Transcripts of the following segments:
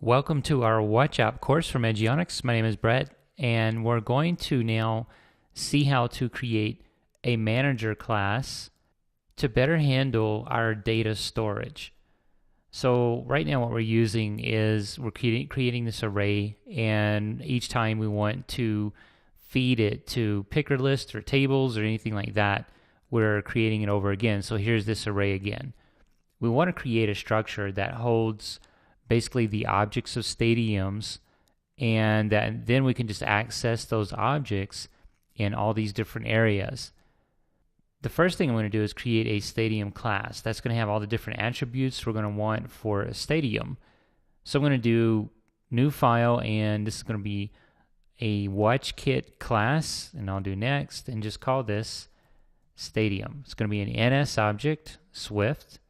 Welcome to our Watch App course from Edgionics. My name is Brett, and we're going to now see how to create a manager class to better handle our data storage. So right now what we're using is we're creating this array, and each time we want to feed it to picker lists or tables or anything like that, we're creating it over again. So here's this array again. We want to create a structure that holds basically the objects of stadiums, and then we can just access those objects in all these different areas. The first thing I'm going to do is create a stadium class. That's going to have all the different attributes we're going to want for a stadium. So I'm going to do new file, and this is going to be a WatchKit class, and I'll do next and just call this stadium. It's going to be an NS object, Swift,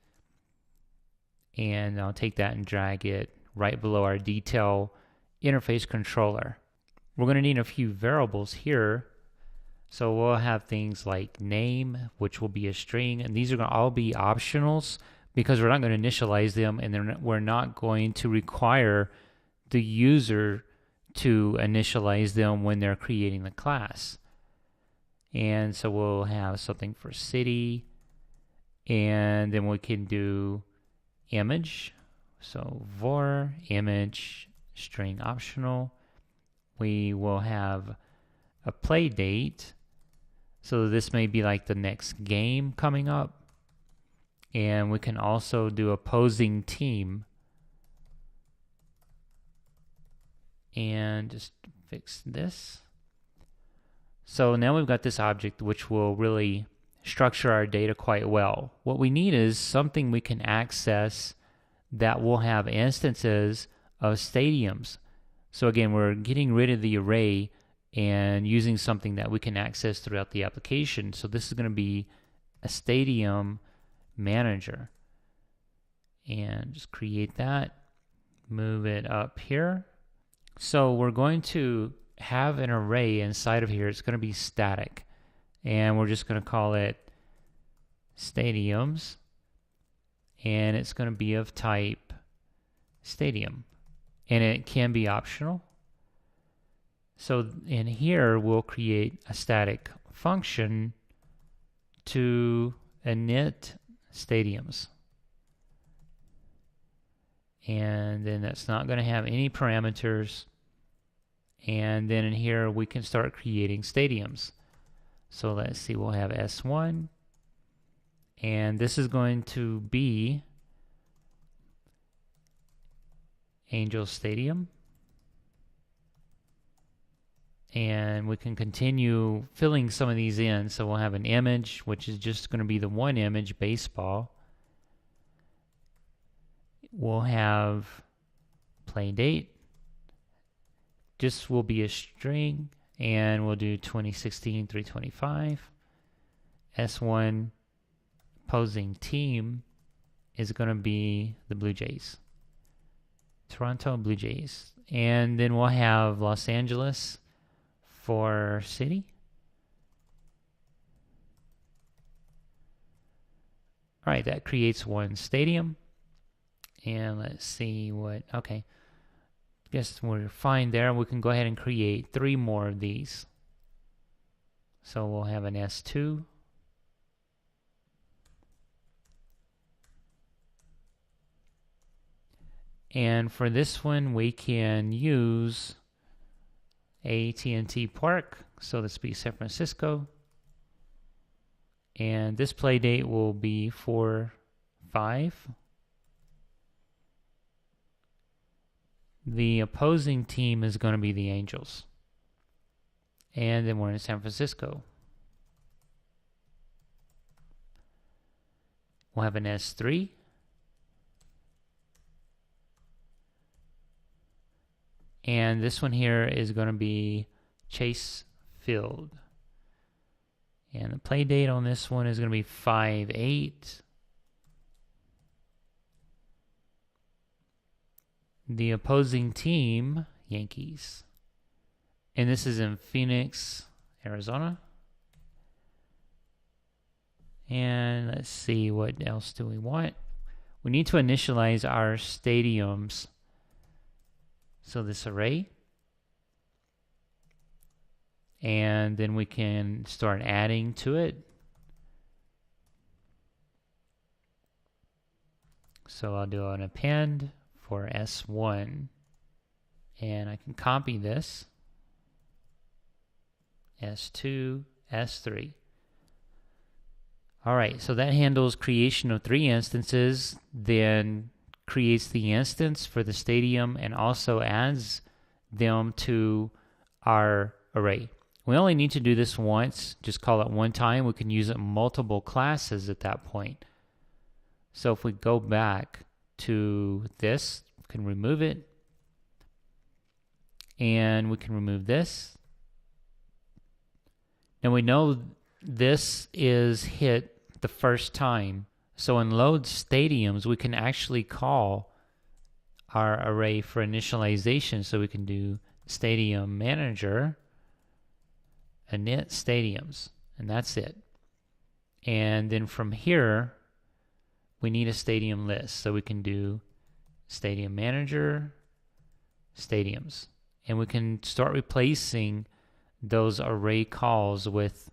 and I'll take that and drag it right below our detail interface controller. We're going to need a few variables here. So we'll have things like name, which will be a string, and these are going to all be optionals because we're not going to initialize them, and we're not going to require the user to initialize them when they're creating the class. And so we'll have something for city, and then we can do image. So var image string optional. We will have a play date. So this may be like the next game coming up. And we can also do opposing team. And just fix this. So now we've got this object which will really structure our data quite well. What we need is something we can access that will have instances of stadiums. So again, we're getting rid of the array and using something that we can access throughout the application. So this is going to be a stadium manager. And just create that, move it up here. So we're going to have an array inside of here. It's going to be static. And we're just going to call it stadiums, and it's going to be of type stadium, and it can be optional. So in here we'll create a static function to init stadiums, and then that's not going to have any parameters, and then in here we can start creating stadiums. So let's see, we'll have S1, and this is going to be Angel Stadium. And we can continue filling some of these in. So we'll have an image, which is just going to be the one image, baseball. We'll have play date. This will be a string. And we'll do 2016-325. S1 opposing team is going to be the Blue Jays. Toronto Blue Jays. And then we'll have Los Angeles for city. All right, that creates one stadium. And let's see what, okay. Guess we're fine there. We can go ahead and create 3 more of these. So we'll have an S2. And for this one, we can use AT&T Park. So this will be San Francisco. And this play date will be 4/5. The opposing team is going to be the Angels. And then we're in San Francisco. We'll have an S3. And this one here is going to be Chase Field. And the play date on this one is going to be 5/8. The opposing team, Yankees. And this is in Phoenix, Arizona. And let's see, what else do we want? We need to initialize our stadiums So this array. And then we can start adding to it. So I'll do an append for S1. And I can copy this. S2, S3. All right, so that handles creation of 3 instances, then creates the instance for the stadium and also adds them to our array. We only need to do this once, just call it one time. We can use it in multiple classes at that point. So if we go back to this, we can remove it. And we can remove this. And we know this is hit the first time. So in load stadiums, we can actually call our array for initialization. So we can do stadium manager, init stadiums, and that's it. And then from here, we need a stadium list. So we can do stadium manager, stadiums. And we can start replacing those array calls with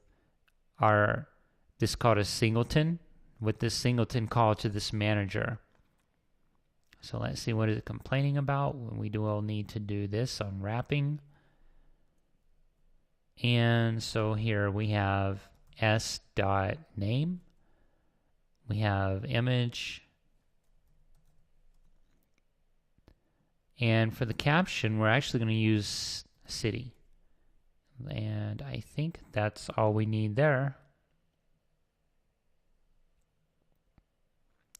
this called a singleton, with this singleton call to this manager. So let's see, what is it complaining about? We will need to do this on wrapping. And so here we have s.name. We have image. And for the caption, we're actually going to use city. And I think that's all we need there.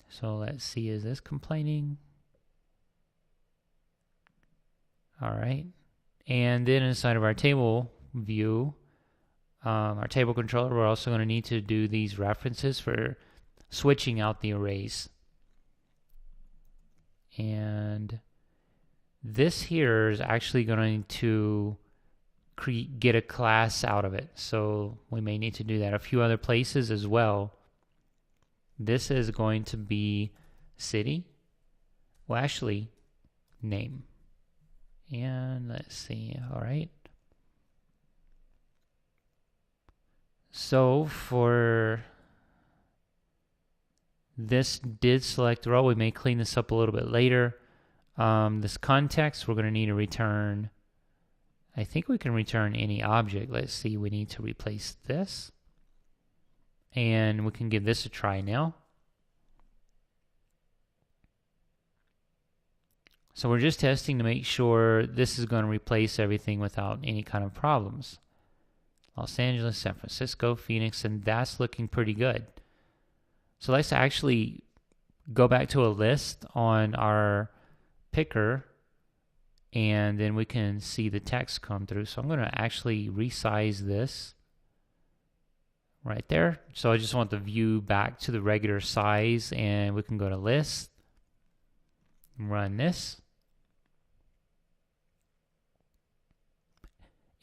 So let's see, is this complaining? All right. And then inside of our table view, our table controller, we're also going to need to do these references for switching out the arrays. And this here is actually going to get a class out of it. So we may need to do that a few other places as well. This is going to be city. Well, actually, name. And let's see. All right. So for this did select row, we may clean this up a little bit later. This context, we're going to need to return. I think we can return any object. Let's see, we need to replace this. And we can give this a try now. So we're just testing to make sure this is going to replace everything without any kind of problems. Los Angeles, San Francisco, Phoenix, and that's looking pretty good. So let's actually go back to a list on our picker, and then we can see the text come through. So I'm going to actually resize this right there. So I just want the view back to the regular size, and we can go to list and run this.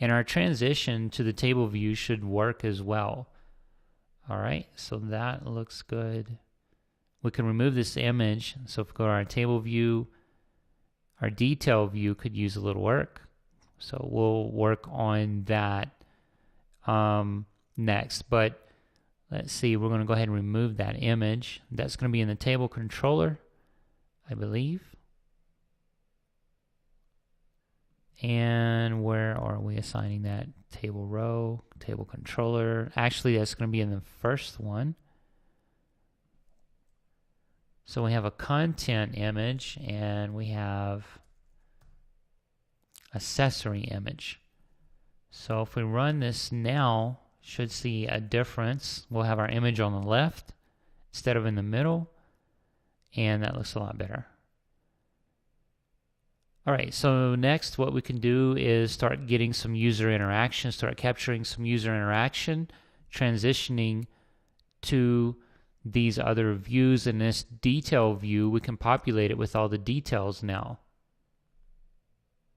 And our transition to the table view should work as well. All right, so that looks good. We can remove this image. So if we go to our table view, our detail view could use a little work. So we'll work on that next. But let's see, we're going to go ahead and remove that image. That's going to be in the table controller, I believe. And where are we assigning that? Table row, table controller. Actually, that's going to be in the first one. So we have a content image and we have accessory image. So if we run this now, should see a difference. We'll have our image on the left instead of in the middle, and that looks a lot better. All right, so next what we can do is start getting some user interaction, start capturing some user interaction, transitioning to these other views. In this detail view, we can populate it with all the details now.